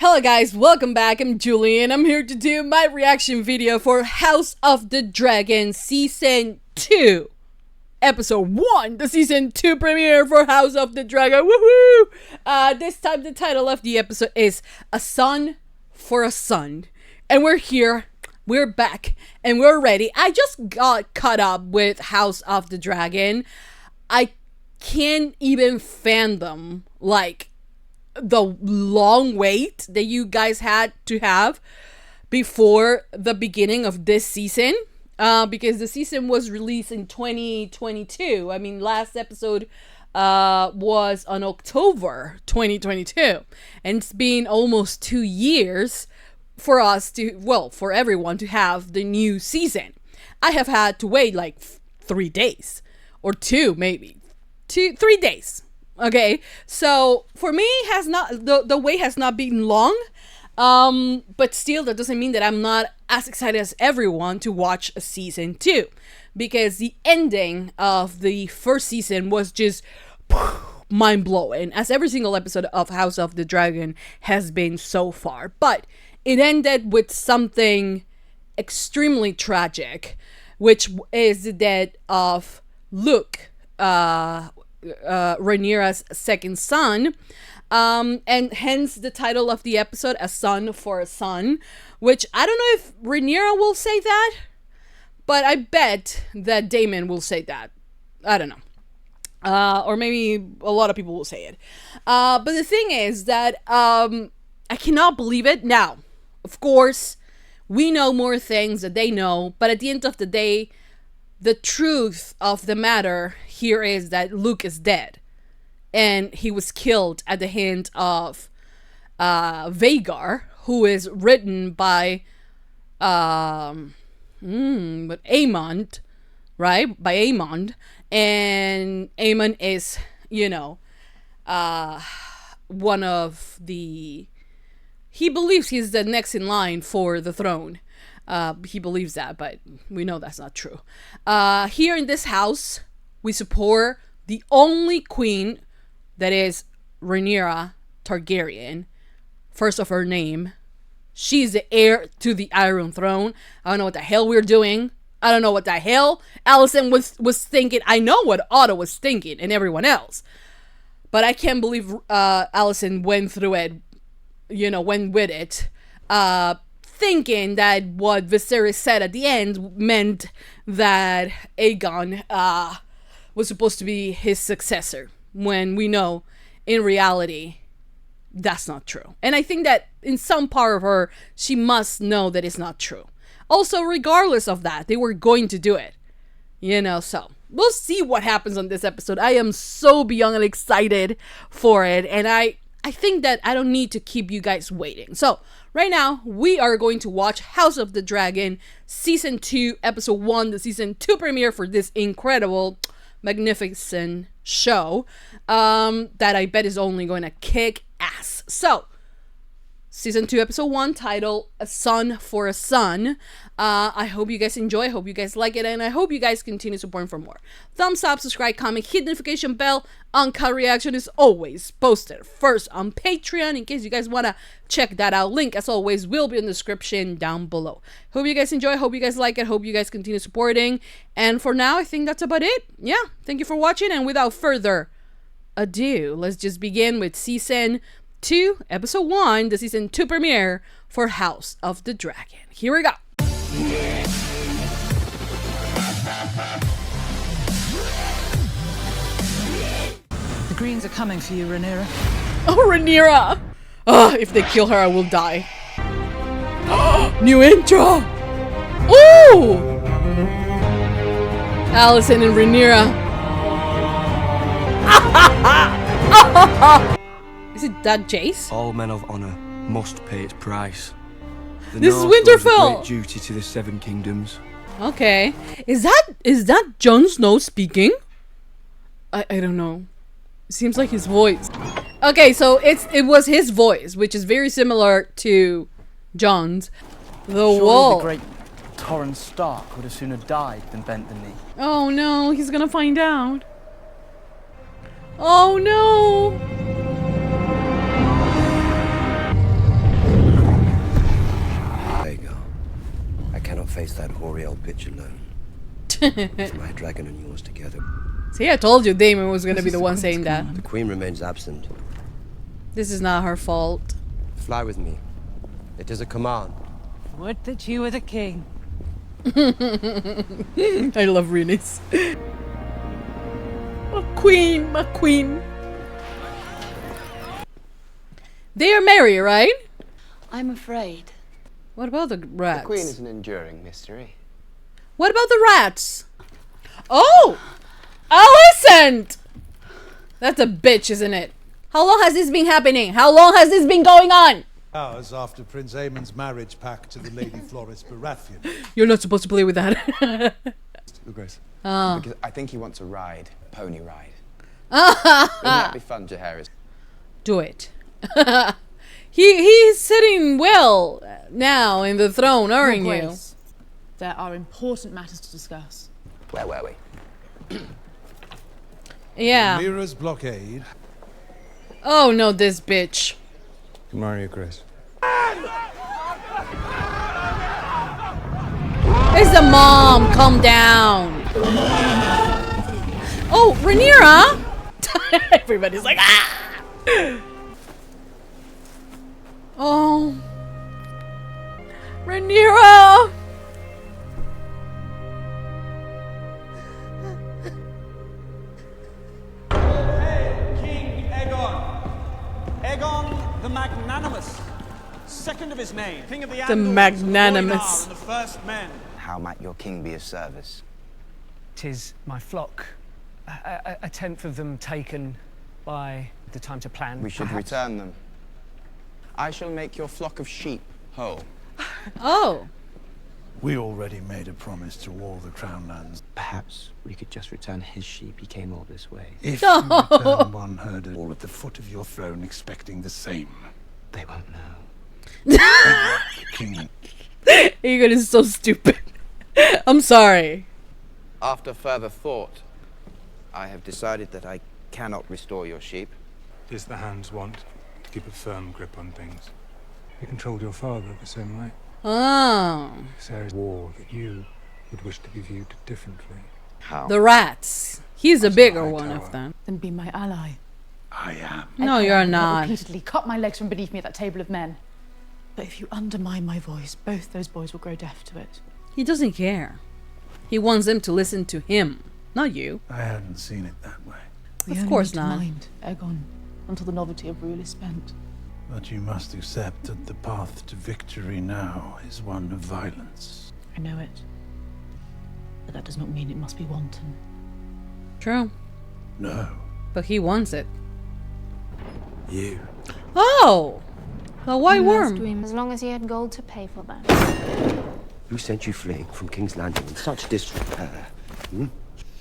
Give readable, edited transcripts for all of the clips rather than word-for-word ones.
Hello guys, welcome back. I'm Julie and I'm here to do my reaction video for House of the Dragon Season 2. Episode 1, the Season 2 premiere for House of the Dragon. Woohoo! This time the title of the episode is A Son for a Son. And we're here, we're back, and we're ready. I just got caught up with House of the Dragon. I can't even fathom, like, the long wait that you guys had to have before the beginning of this season, because the season was released in 2022. I mean, last episode was on October 2022, and it's been almost 2 years for us to, well, for everyone to have the new season. I have had to wait like 3 days or 2, maybe 3 days. Okay, so for me, has not the wait has not been long, but still that doesn't mean that I'm not as excited as everyone to watch a season 2, because the ending of the first season was just mind-blowing, as every single episode of House of the Dragon has been so far. But it ended with something extremely tragic, which is the death of Luke, Rhaenyra's second son, and hence the title of the episode, A Son for a Son, which I don't know if Rhaenyra will say that, but I bet that Daemon will say that. I don't know. Or maybe a lot of people will say it. But the thing is that I cannot believe it. Now, of course, we know more things that they know, but at the end of the day, the truth of the matter here is that Luke is dead, and he was killed at the hand of Vhagar, who is written by Aemond, right? By Aemond, and Aemond is, you know, one of the. He believes he's the next in line for the throne. He believes that, but we know that's not true. Here in this house, we support the only queen that is Rhaenyra Targaryen, first of her name. She's the heir to the Iron Throne. I don't know what the hell we're doing. I don't know what the hell Alicent was thinking. I know what Otto was thinking and everyone else, but I can't believe Alicent went through it, you know, went with it, thinking that what Viserys said at the end meant that Aegon was supposed to be his successor, when we know in reality that's not true. And I think that in some part of her, she must know that it's not true. Also, regardless of that, they were going to do it, you know. So we'll see what happens on this episode. I am so beyond excited for it, and I think that I don't need to keep you guys waiting. So right now, we are going to watch House of the Dragon Season 2, Episode 1, the Season 2 premiere for this incredible, magnificent show that I bet is only going to kick ass. So, Season 2, Episode 1, title, A Son for a Son. I hope you guys enjoy, I hope you guys like it, and I hope you guys continue supporting for more. Thumbs up, subscribe, comment, hit the notification bell. Uncut reaction is always posted first on Patreon, in case you guys want to check that out. Link, as always, will be in the description down below. Hope you guys enjoy, hope you guys like it, hope you guys continue supporting. And for now, I think that's about it. Yeah, thank you for watching, and without further ado, let's just begin with Season 2, Episode 1, the Season 2 premiere for House of the Dragon. Here we go. The Greens are coming for you, Rhaenyra. Oh, Rhaenyra! If they kill her, I will die. New intro! Ooh! Alicent and Rhaenyra. Is it that Jace? All men of honor must pay its price. The This is North owes a Winterfell. great duty to the Seven Kingdoms. Okay. Is that Jon Snow speaking? I don't know. It seems like his voice. Okay, so it was his voice, which is very similar to Jon's. The Surely wall. the great Torrhen Stark would have sooner died than bent the knee. Oh no, he's gonna find out. Oh no! face that hoary old bitch alone. It's my dragon and yours together. See, I told you Damon was gonna be the one saying that. The queen remains absent. This is not her fault. Fly with me. It is a command. Would that you were the king. I love Rhaenys. My queen, my queen. They are married, right? I'm afraid. What about the rats? The Queen is an enduring mystery. What about the rats? Oh! Alicent! That's a bitch, isn't it? How long has this been happening? How long has this been going on? Hours after Prince Aemond's marriage pact to the Lady Floris Baratheon. You're not supposed to play with that. Your Grace. Oh. Because I think he wants a ride. A pony ride. Wouldn't that be fun, Jaehaerys? Do it. He's sitting well now in the throne, aren't Your you? Grace, there are important matters to discuss. Where were we? Yeah. Rhaenyra's blockade. Oh no, this bitch. Good morning, Your Grace. It's the mom. Calm down. Oh, Rhaenyra. Everybody's like, ah. Oh, Rhaenyra. King Aegon. Aegon the Magnanimous. Second of his name. King of the Andals, Magnanimous. the first men. How might your king be of service? 'Tis my flock. A tenth of them taken by the time to plan. We should perhaps. return them. I shall make your flock of sheep whole. Oh. We already made a promise to all the Crown lands. Perhaps we could just return his sheep. He came all this way. If you return one herder all at the foot of your throne expecting the same, They won't know. the king. Aegon is so stupid. I'm sorry. After further thought, I have decided that I cannot restore your sheep. Tis the hand's want to keep a firm grip on things. You controlled your father the same way. Oh. There is war that you would wish to be viewed differently. How? The rats. He's a bigger High one tower. of them. Then be my ally. I am. No, you're not. Repeatedly cut my legs from beneath me at that table of men. But if you undermine my voice, both those boys will grow deaf to it. He doesn't care. He wants them to listen to him, not you. I hadn't seen it that way. We Of only course need to not. mind, Aegon, until the novelty of rule is spent. But you must accept that the path to victory now is one of violence. I know it. But that does not mean it must be wanton. True. No. But he wants it. You. Oh! The white worm. As long as he had gold to pay for that. Who sent you fleeing from King's Landing in such disrepair? Hmm?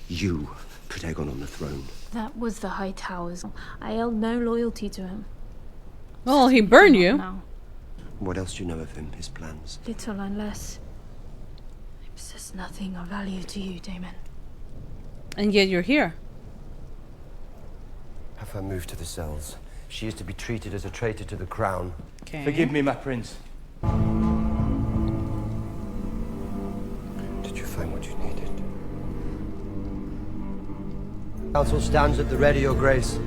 You put Aegon on the throne. That was the High Towers. I held no loyalty to him. Well, he burned you. Now, What else do you know of him, his plans? little unless I possess nothing of value to you, Damon. And yet you're here. Have her moved to the cells. She is to be treated as a traitor to the crown. Okay. Forgive me, my prince. Did you find what you needed? Council stands at the ready, Your Grace.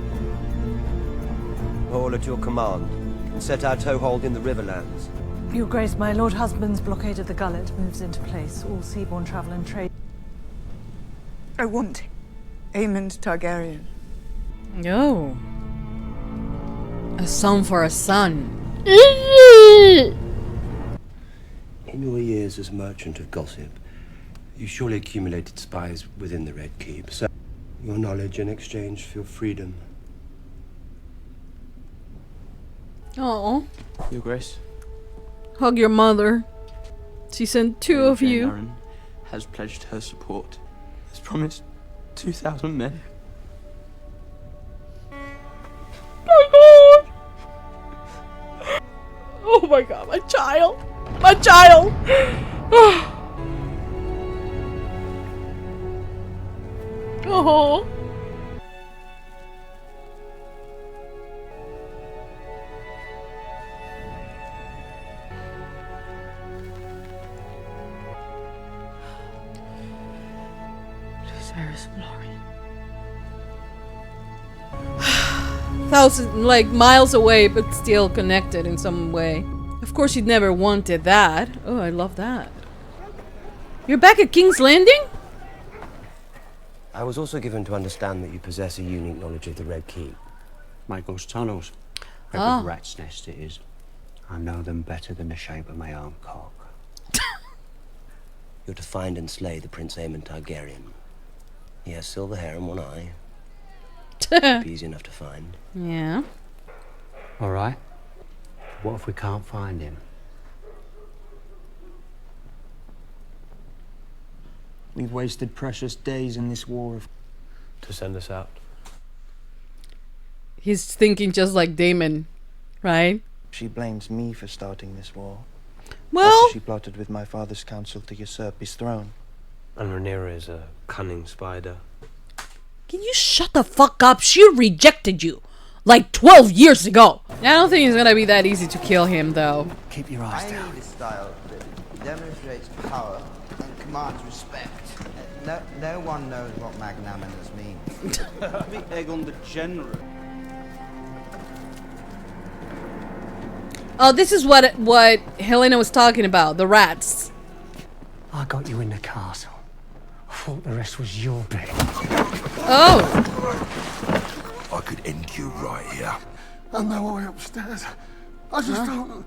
All at your command. And set our toehold in the Riverlands. Your Grace, my Lord Husband's blockade of the gullet moves into place. All seaborne travel and trade. I want Aemond Targaryen. No. A son for a son. In your years as merchant of gossip, you surely accumulated spies within the Red Keep. So, your knowledge in exchange for your freedom. Oh. Your Grace. Hug your mother. She sent two of you. Rhaenyra has pledged her support. Has promised 2,000 men. Oh my god! Oh my god, my child! My child! Oh. Dolores Valorian. Thousand, like, miles away, but still connected in some way. Of course, you'd never wanted that. Oh, I love that. You're back at King's Landing? I was also given to understand that you possess a unique knowledge of the Red Keep. Michael's tunnels. A Ah. big rat's nest it is. I know them better than the shape of my arm cock. You're to find and slay the Prince Aemond Targaryen. He has silver hair and one eye. It'd be easy enough to find. Yeah. All right. What if we can't find him? We've wasted precious days in this war To send us out. He's thinking just like Daemon, right? She blames me for starting this war. Well, After she plotted with my father's council to usurp his throne. And Rhaenyra is a cunning spider. can you shut the fuck up? She rejected you like 12 years ago. I don't think it's gonna be that easy to kill him, though. Keep your eyes I down. need a style that demonstrates power and commands respect. No one knows what magnanimous means. Aegon the General. Oh, this is what Helena was talking about. The rats. I got you in the castle. I thought the rest was your bit. Oh. I could end you right here. I know my way upstairs. I just don't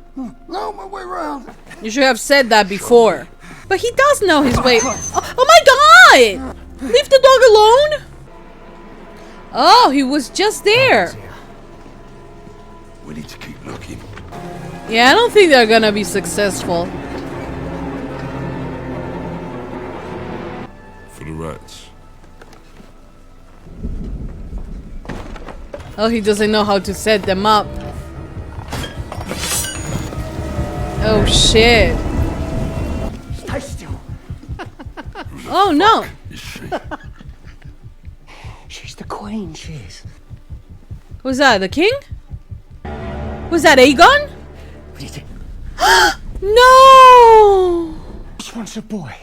know my way around. You should have said that before. But he does know his way. Oh my god! Leave the dog alone! Oh, he was just there. We need to keep looking. Yeah, I don't think they're gonna be successful. For the rats. Oh, he doesn't know how to set them up. Oh shit. Stay still. Oh no. She's the queen, she is. Who's that? The king? Was that Aegon? No! She wants a boy.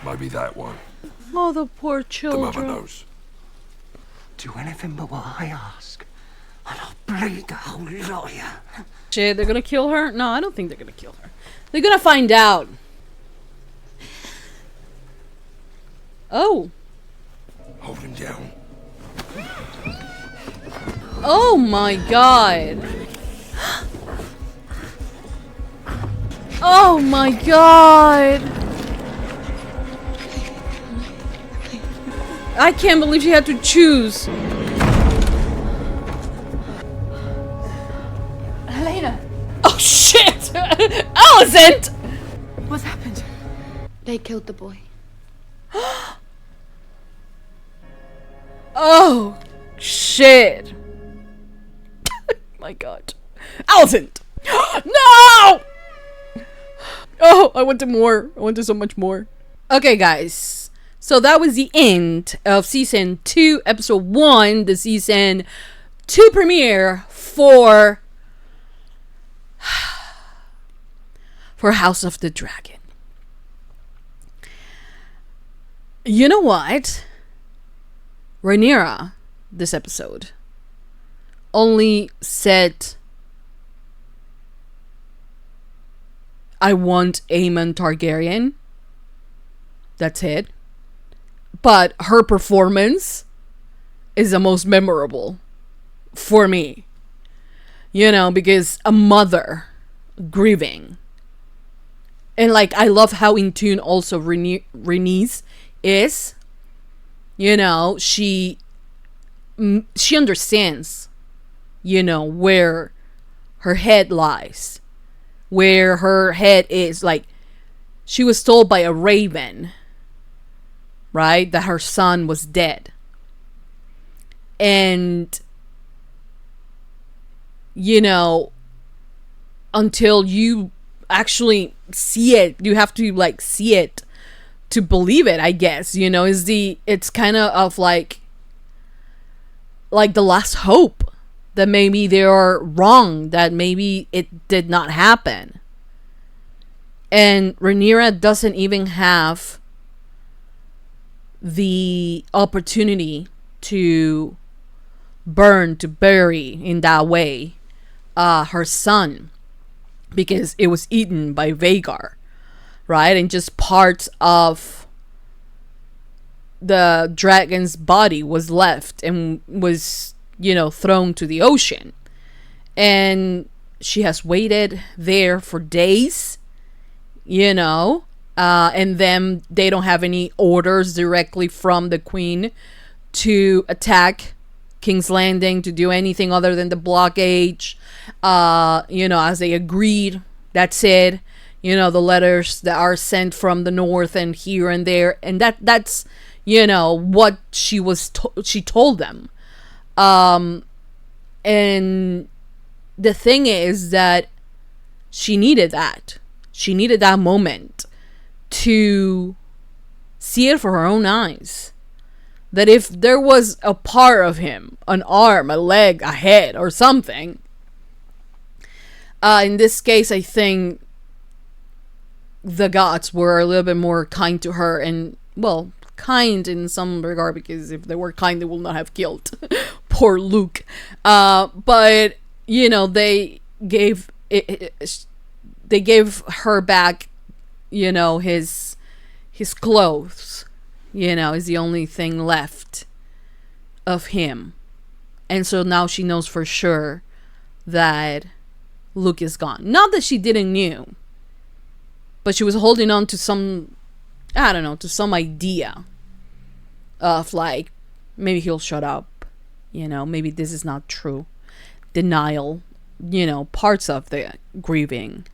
Maybe that one. Oh, the poor The children. mother knows. Do anything but what I ask, and I'll bleed the whole lot of you. Shit, they're gonna kill her? No, I don't think they're gonna kill her. They're gonna find out. Oh. Hold him down. Oh my god. Oh my god. I can't believe she had to choose. Helena! Oh shit! Alicent! What's happened? They killed the boy. Oh shit! My god, Alicent! No! Oh, I wanted more. I wanted so much more. Okay, guys. So that was the end of season 2, episode 1, the season 2 premiere for House of the Dragon. You know what? Rhaenyra, this episode, only said, I want Aemond Targaryen. That's it. But her performance is the most memorable for me. You know, because a mother grieving. And like, I love how in tune also Rhaenys is. You know, she understands, you know, where her head lies. Where her head is. Like, she was told by a raven, right, that her son was dead. And, you know, until you actually see it, you have to like see it to believe it, I guess. You know, it's kind of like the last hope that maybe they are wrong, that maybe it did not happen. And Rhaenyra doesn't even have the opportunity to bury in that way her son, because it was eaten by Vhagar, right? And just parts of the dragon's body was left and was, thrown to the ocean. And she has waited there for days, and then they don't have any orders directly from the queen to attack King's Landing, to do anything other than the blockade. As they agreed, that's it. The letters that are sent from the north and here and there, and that's what she told them. And the thing is that she needed that. She needed that moment to see it for her own eyes. That if there was a part of him, an arm, a leg, a head, or something, in this case, I think the gods were a little bit more kind to her, and, well, kind in some regard, because if they were kind, they would not have killed poor Luke. But they gave her back, his clothes, is the only thing left of him. And so now she knows for sure that Luke is gone. Not that she didn't knew, but she was holding on to some, to some idea of like, maybe he'll shut up, maybe this is not true. Denial, parts of the grieving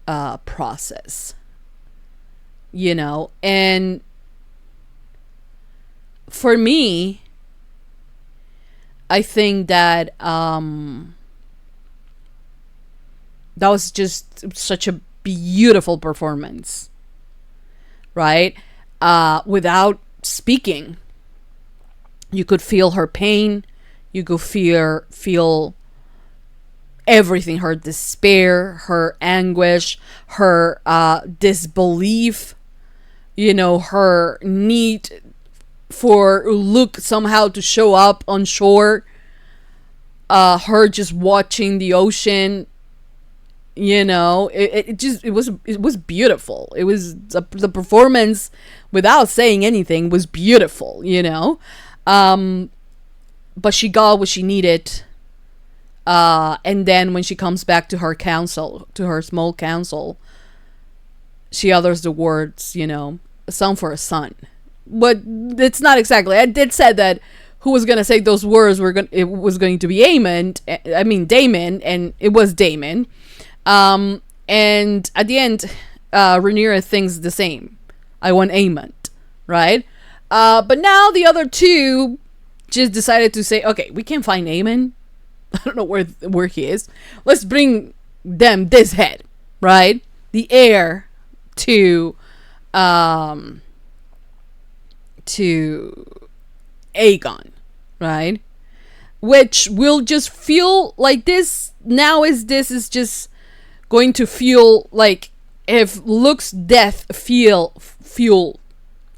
process, and for me, I think that that was just such a beautiful performance, right? Without speaking, you could feel her pain, you could feel everything, her despair, her anguish, her disbelief, her need for Luke somehow to show up on shore, her just watching the ocean, it was beautiful. It was the performance, without saying anything, was beautiful, but she got what she needed. And then when she comes back to her council, to her small council, she utters the words, a song for a son. But it's not exactly. I did say that who was going to say those words it was going to be Damon, and it was Damon. And at the end, Rhaenyra thinks the same. I want Aemond, right? But now the other two just decided to say, okay, we can't find Aemond. I don't know where he is. Let's bring them this head, right? The heir to Aegon, right? Which will just feel like this is just going to feel like if Luke's death fuel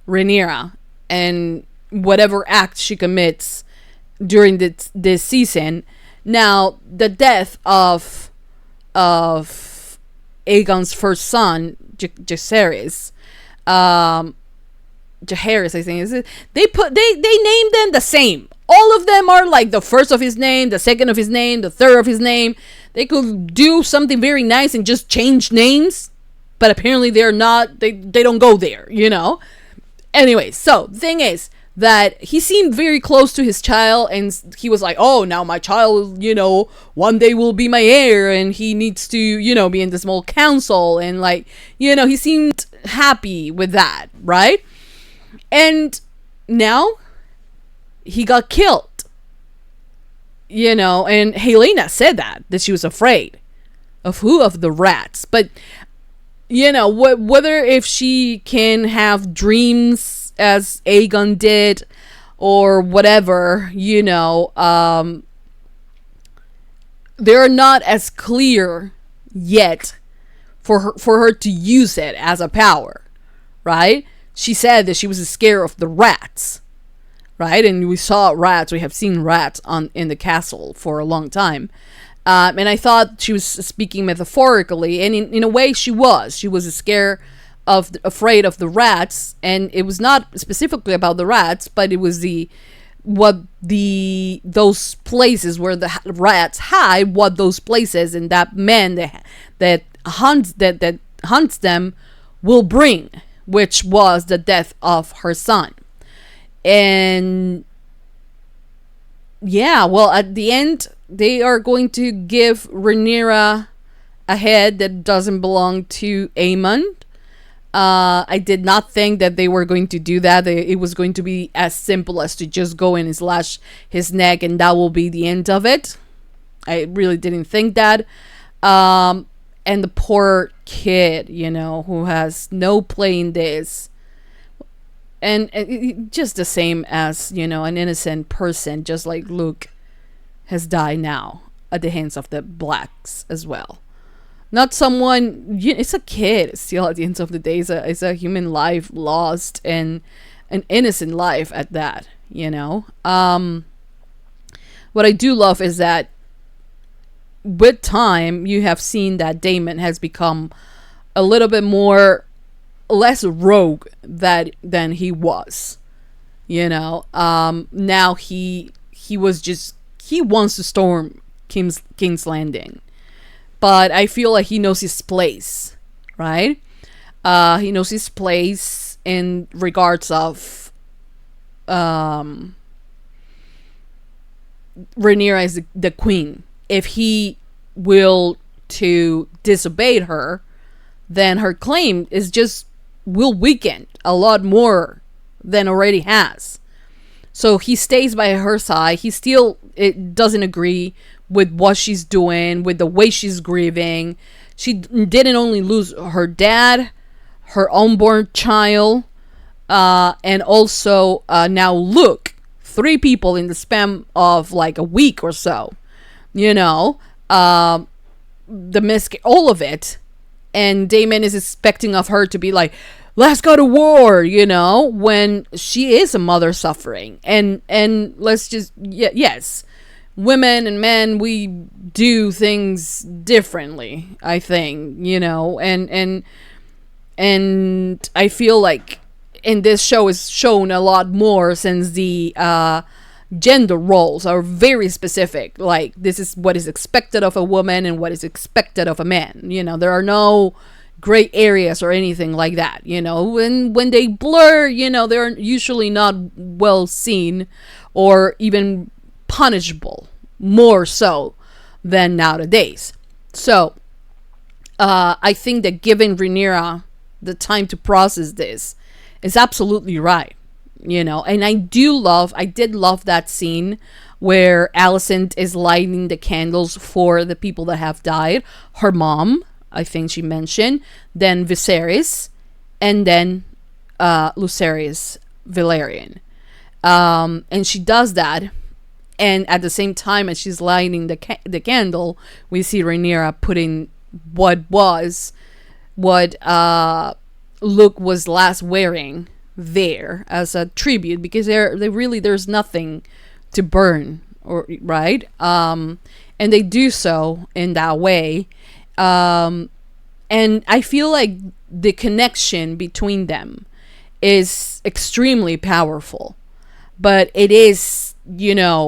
Rhaenyra and whatever act she commits during this season. Now the death of Aegon's first son, Jaehaerys, I think is it. They named them the same. All of them are like the first of his name, the second of his name, the third of his name. They could do something very nice and just change names, but apparently they're not. They don't go there, Anyway, so the thing is that he seemed very close to his child, and he was like, oh, now my child, one day will be my heir, and he needs to, be in the small council, and like, he seemed happy with that, right? And now he got killed, and Helaena said that she was afraid of who? Of the rats. But whether if she can have dreams as Aegon did or whatever, they're not as clear yet for her to use it as a power, right? she said that she was scared of the rats, right? And we saw rats. We have seen rats in the castle for a long time. And I thought she was speaking metaphorically, and in a way she was. She was afraid of the rats, and it was not specifically about the rats, but it was those places where the rats hide, what those places and that man that hunts them will bring, which was the death of her son. And yeah, well, at the end, they are going to give Rhaenyra a head that doesn't belong to Aemond. I did not think that they were going to do that. It was going to be as simple as to just go in and slash his neck, and that will be the end of it. I really didn't think that. And the poor kid, who has no play in this. And just the same as, an innocent person, just like Luke, has died now at the hands of the Blacks as well. Not someone, it's a kid still at the end of the day. It's a human life lost, and an innocent life at that, What I do love is that with time, you have seen that Daemon has become a little bit less rogue than he was. Now he wants to storm King's Landing. But I feel like he knows his place, right? He knows his place in regards of Rhaenyra is the queen. If he will to disobey her, then her claim will weaken a lot more than already has. So he stays by her side. It doesn't agree with what she's doing, with the way she's grieving. She didn't only lose her dad, her unborn child, and also now Luke. 3 people in the span of like a week or so. All of it. And Daemon is expecting of her to be like, let's go to war, when she is a mother suffering. And let's just, yes, women and men, we do things differently, I think, and I feel like in this show is shown a lot more, since the gender roles are very specific. Like, this is what is expected of a woman and what is expected of a man. There are no gray areas or anything like that. When they blur, they're usually not well seen or even punishable, more so than nowadays. So I think that giving Rhaenyra the time to process this is absolutely right, and I did love that scene where Alicent is lighting the candles for the people that have died. Her mom, I think she mentioned, then Viserys, and then Lucerys Velaryon. And she does that, and at the same time as she's lighting the candle, we see Rhaenyra putting what Luke was last wearing there as a tribute, because there's nothing to burn, right? And they do so in that way. And I feel like the connection between them is extremely powerful, but it is, it's,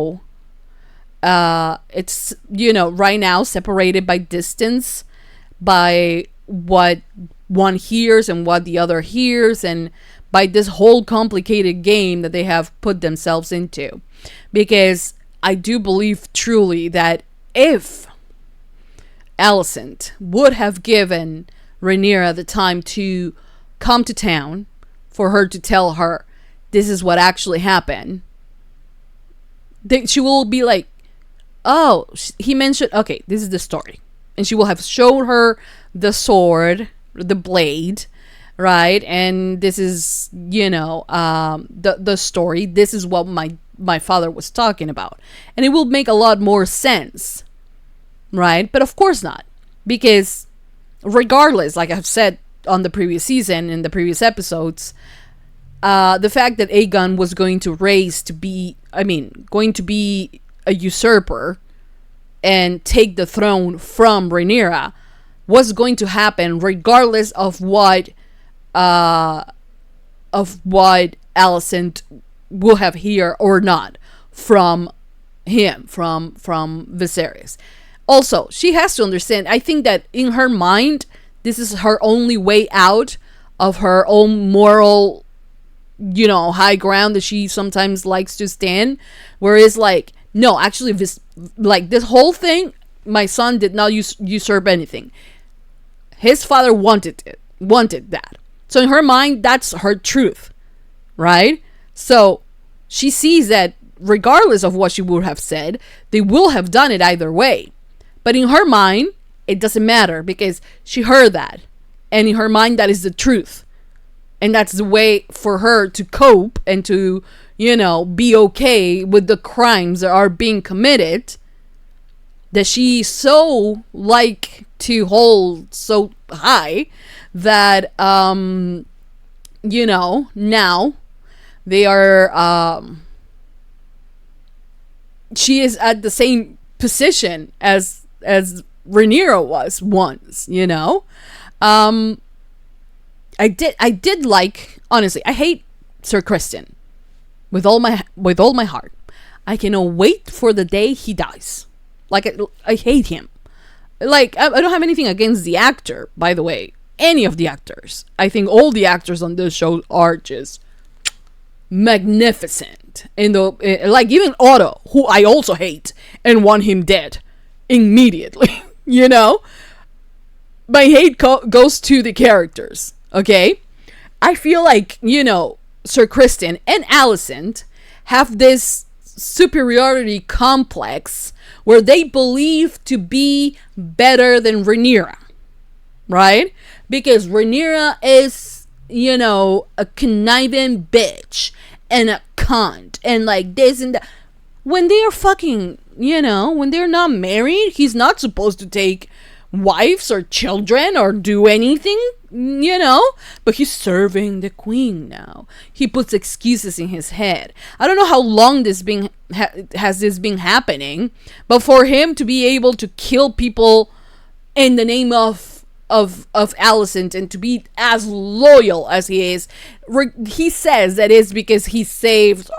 right now separated by distance, by what one hears and what the other hears, and by this whole complicated game that they have put themselves into. Because I do believe truly that if Alicent would have given Rhaenyra the time to come to town for her to tell her this is what actually happened, she will be like, oh, he mentioned, okay, this is the story. And she will have shown her the sword, the blade, right? And this is, the story. This is what my father was talking about. And it will make a lot more sense, right? But of course not. Because regardless, like I've said on the previous season, in the previous episodes, the fact that Aegon was going to be a usurper and take the throne from Rhaenyra was going to happen regardless of what Alicent will have hear or not from him, from Viserys. Also, she has to understand, I think that in her mind, this is her only way out of her own moral, high ground that she sometimes likes to stand. Whereas, like, no, actually, this whole thing, my son did not usurp anything. His father wanted that. So in her mind, that's her truth, right? So she sees that regardless of what she would have said, they will have done it either way. But in her mind, it doesn't matter because she heard that. And in her mind, that is the truth. And that's the way for her to cope and to, be okay with the crimes that are being committed, that she so like to hold so high that, now they are, she is at the same position as Rhaenyra was once, I did like, honestly, I hate Sir Criston with all my heart. I cannot wait for the day he dies. Like, I hate him. Like, I don't have anything against the actor, by the way. Any of the actors. I think all the actors on this show are just magnificent. Like, even Otto, who I also hate and want him dead immediately. My hate goes to the characters. Okay? I feel like, Sir Criston and Alicent have this superiority complex where they believe to be better than Rhaenyra, right? Because Rhaenyra is, a conniving bitch and a cunt and like this and that. When they are fucking, when they're not married, he's not supposed to take wives or children or do anything, but he's serving the queen now. He puts excuses in his head. I don't know how long this has this been happening, but for him to be able to kill people in the name of Alicent and to be as loyal as he is, he says that it's because she saved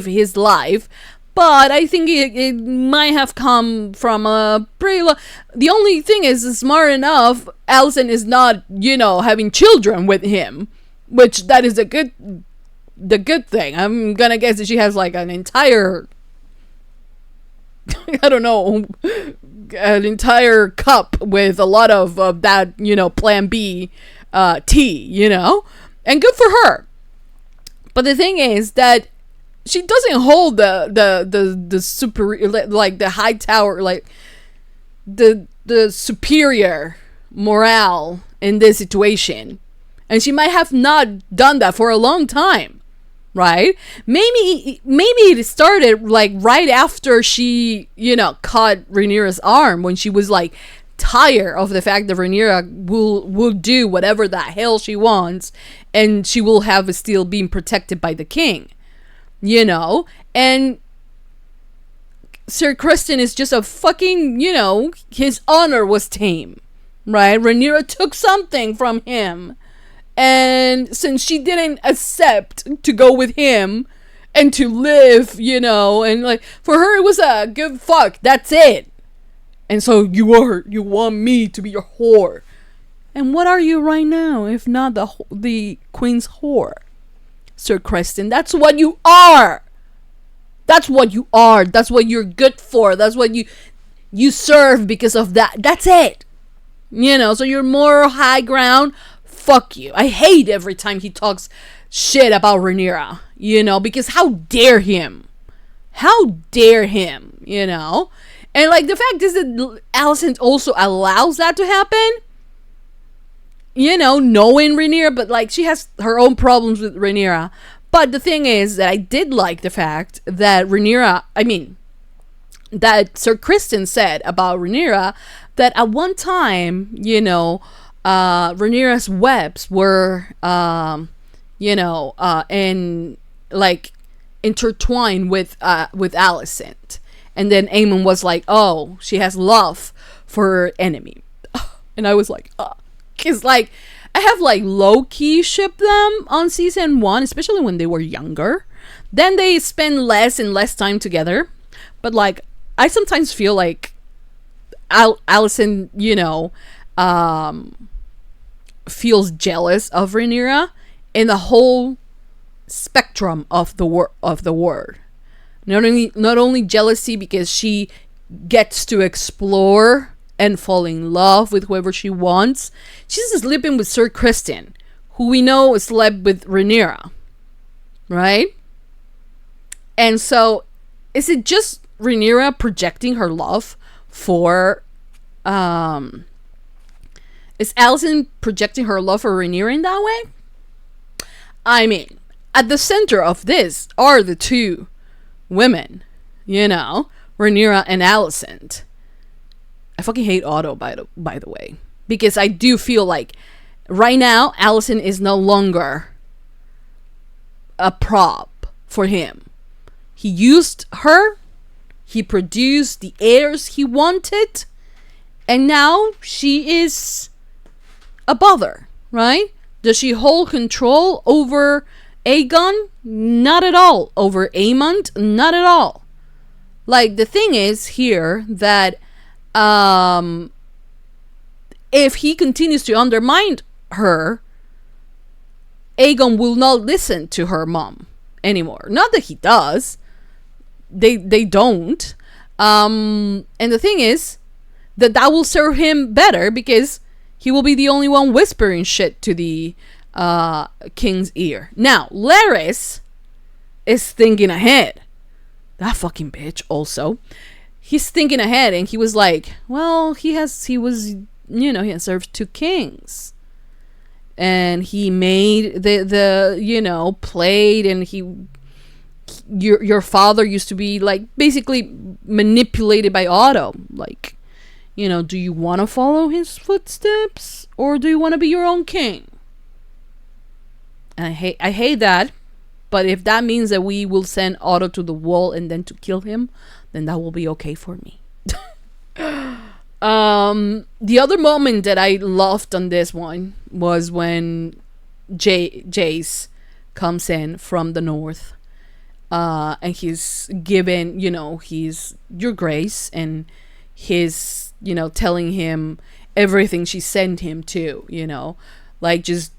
his life. But I think it might have come from a pretty the only thing is smart enough, Alicent is not, having children with him, which that is the good thing. I'm gonna guess that she has like an entire, I don't know, an entire cup with a lot of that, Plan B tea, and good for her. But the thing is that she doesn't hold the super, like the high tower, like the superior morale in this situation, and she might have not done that for a long time, right? Maybe it started like right after she caught Rhaenyra's arm, when she was like tired of the fact that Rhaenyra will do whatever the hell she wants, and she will have still being protected by the king. And Sir Criston is just a fucking, his honor was tame, right? Rhaenyra took something from him, and since she didn't accept to go with him and to live, and like, for her it was a good fuck, that's it. And so you want me to be your whore. And what are you right now, if not the queen's whore? Sir Criston, that's what you are. That's what you are. That's what you're good for. That's what you serve because of that. That's it. So your moral high ground, fuck you. I hate every time he talks shit about Rhaenyra, because how dare him? How dare him, And like the fact is that Alicent also allows that to happen. Knowing Rhaenyra, but like she has her own problems with Rhaenyra. But the thing is that I did like the fact that that Sir Criston said about Rhaenyra that at one time, Rhaenyra's webs were, and like intertwined with Alicent. And then Aemond was like, oh, she has love for her enemy. And I was like, because like I have like low-key shipped them on season 1, especially when they were younger. Then they spend less and less time together. But like I sometimes feel like Alicent, feels jealous of Rhaenyra in the whole spectrum of the word. Not only jealousy because she gets to explore and fall in love with whoever she wants. She's sleeping with Sir Criston, who we know slept with Rhaenyra, right? And so, is it just Rhaenyra projecting her love for? Is Alicent projecting her love for Rhaenyra in that way? I mean, at the center of this are the two women, Rhaenyra and Alicent. I fucking hate Otto, by the way, because I do feel like right now Alicent is no longer a prop for him. He used her, he produced the heirs he wanted, and now she is a bother, right? Does she hold control over Aegon? Not at all. Over Aemond? Not at all. Like, the thing is here that if he continues to undermine her, Aegon will not listen to her mom anymore. Not that he does. They don't. And the thing is that will serve him better because he will be the only one whispering shit to the king's ear. Now, Larys is thinking ahead. That fucking bitch also. He's thinking ahead, and he was like, well, he has served 2 kings. And he made the played, and your father used to be like basically manipulated by Otto. Like, do you want to follow his footsteps or do you want to be your own king? And I hate that, but if that means that we will send Otto to the wall and then to kill him, then that will be okay for me. The other moment that I loved on this one was when Jace comes in from the north, and he's given, he's your grace, and he's, telling him everything she sent him to, like just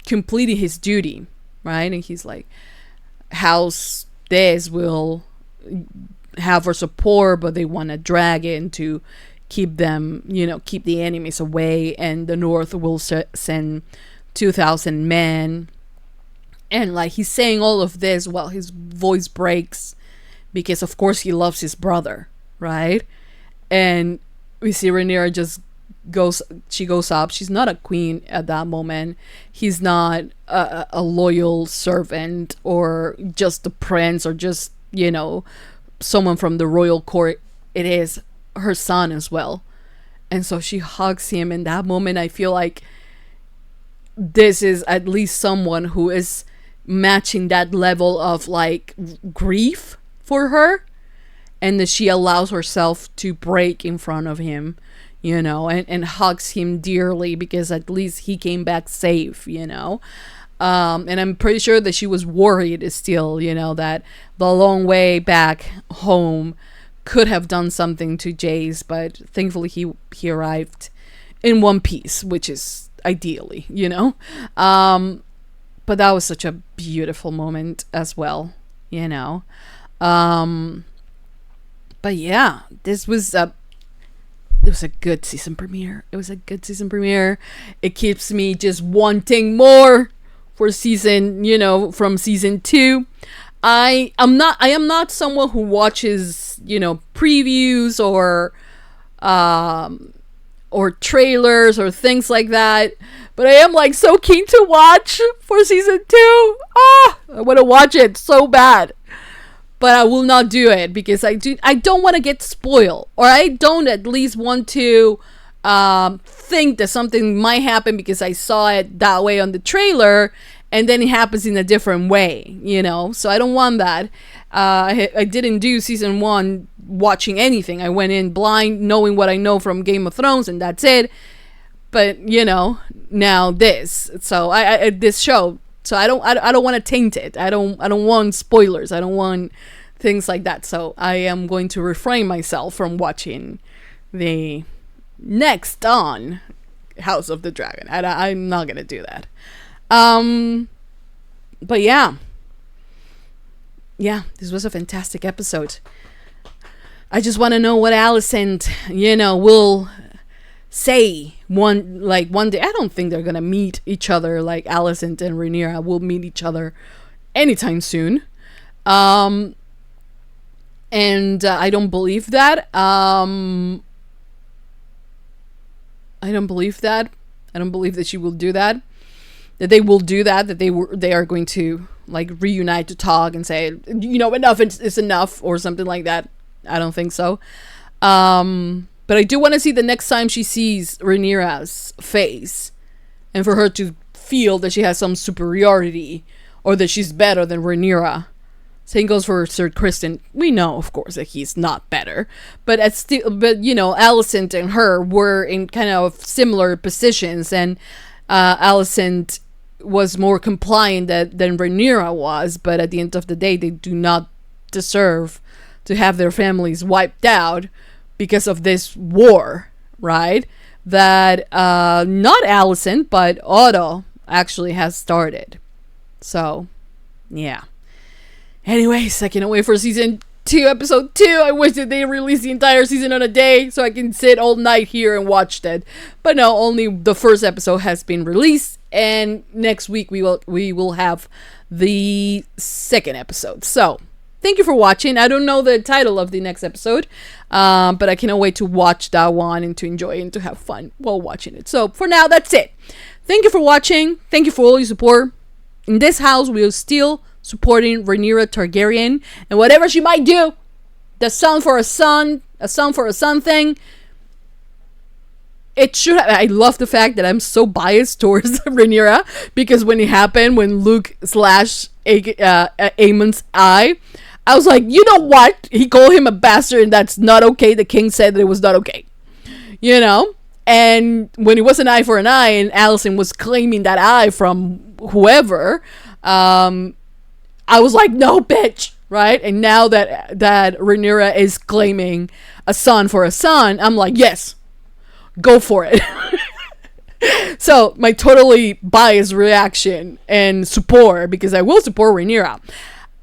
completing his duty, right? And he's like, House Des will have our support, but they want to drag in to keep them, keep the enemies away, and the North will send 2,000 men. And like he's saying all of this while his voice breaks because of course he loves his brother, right? And we see Rhaenyra goes up. She's not a queen at that moment. He's not a loyal servant or just a prince or just, someone from the royal court. It is her son as well. And so she hugs him. In that moment, I feel like this is at least someone who is matching that level of like grief for her, and that she allows herself to break in front of him, and hugs him dearly because at least he came back safe, and I'm pretty sure that she was worried still, that the long way back home could have done something to Jace, but thankfully he arrived in one piece, which is ideally, but that was such a beautiful moment as well, but yeah, this was it was a good season premiere. It keeps me just wanting more for season, from season 2. I am not someone who watches, previews or trailers or things like that, but I am like so keen to watch for season 2. I want to watch it so bad, but I will not do it because I don't want to get spoiled, or I don't at least want to think that something might happen because I saw it that way on the trailer, and then it happens in a different way, you know? So I don't want that. I didn't do season 1 watching anything. I went in blind, knowing what I know from Game of Thrones, and that's it. But, you know, now this. So I this show. So I don't want to taint it. I don't want spoilers. I don't want things like that. So I am going to refrain myself from watching the next on House of the Dragon. I'm not gonna do that. But yeah, this was a fantastic episode. I just want to know what Alicent, you know, will say one day. I don't think they're gonna meet each other, like Alicent and Rhaenyra will meet each other anytime soon. And I don't believe that. I don't believe that. I don't believe that she will do that. That they will do that. That they are going to like reunite to talk and say, you know, enough is enough or something like that. I don't think so. But I do want to see the next time she sees Rhaenyra's face, and for her to feel that she has some superiority or that she's better than Rhaenyra. Same goes for Sir Criston. We know, of course, that he's not better, but you know, Alicent and her were in kind of similar positions, and Alicent was more compliant than Rhaenyra was. But at the end of the day, they do not deserve to have their families wiped out because of this war, right? That not Alicent, but Otto actually has started. So, yeah. Anyways, I cannot wait for season 2, episode 2. I wish that they released the entire season on a day so I can sit all night here and watch that. But no, only the first episode has been released, and next week we will have the second episode. So, thank you for watching. I don't know the title of the next episode, but I cannot wait to watch that one and to enjoy and to have fun while watching it. So, for now, that's it. Thank you for watching. Thank you for all your support. In this house, we will still supporting Rhaenyra Targaryen, and whatever she might do, the son for a son thing, it should have. I love the fact that I'm so biased towards Rhaenyra, because when it happened, when Luke slashed Aemond's eye, I was like, you know what? He called him a bastard, and that's not okay. The king said that it was not okay, you know. And when it was an eye for an eye, and Alicent was claiming that eye from whoever, I was like, no, bitch, right? And now that Rhaenyra is claiming a son for a son, I'm like, yes, go for it. So my totally biased reaction and support, because I will support Rhaenyra.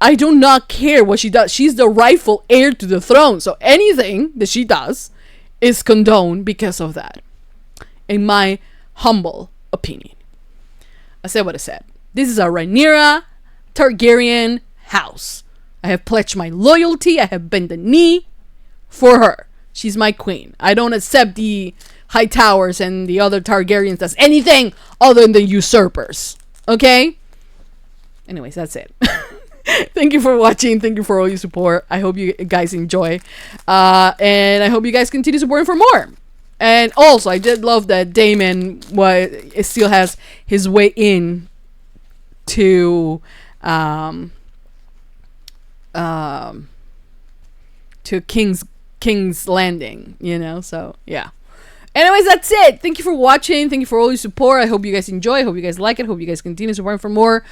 I do not care what she does. She's the rightful heir to the throne. So anything that she does is condoned because of that, in my humble opinion. I said what I said. This is a Rhaenyra Targaryen house. I have pledged my loyalty. I have bent the knee for her. She's my queen. I don't accept the Hightowers and the other Targaryens as anything other than usurpers. Okay? Anyways, that's it. Thank you for watching. Thank you for all your support. I hope you guys enjoy. And I hope you guys continue supporting for more. And also, I did love that Daemon still has his way in to King's Landing, you know. So yeah. Anyways, that's it. Thank you for watching. Thank you for all your support. I hope you guys enjoy. I hope you guys like it. I hope you guys continue supporting for more.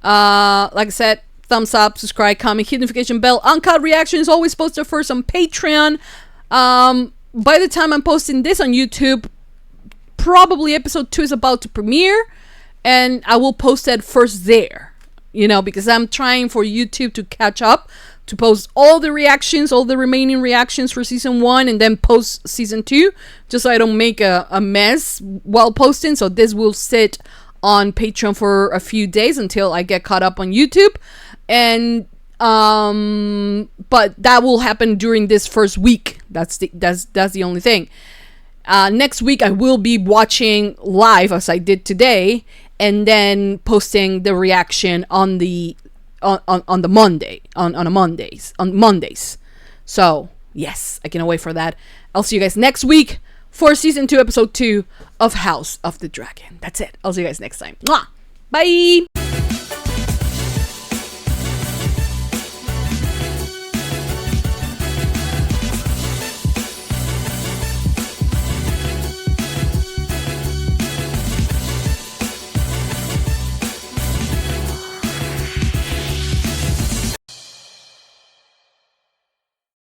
Like I said, thumbs up, subscribe, comment, hit notification bell. Uncut reaction is always posted first on Patreon. By the time I'm posting this on YouTube, probably episode 2 is about to premiere, and I will post that first there, you know, because I'm trying for YouTube to catch up, to post all the reactions, all the remaining reactions for season 1, and then post season 2, just so I don't make a mess while posting. So this will sit on Patreon for a few days until I get caught up on YouTube, and but that will happen during this first week. That's the only thing. Next week I will be watching live as I did today, and then posting the reaction on the Mondays. So yes, I cannot wait for that. I'll see you guys next week for season 2, episode 2 of House of the Dragon. That's it. I'll see you guys next time. Mwah! Bye.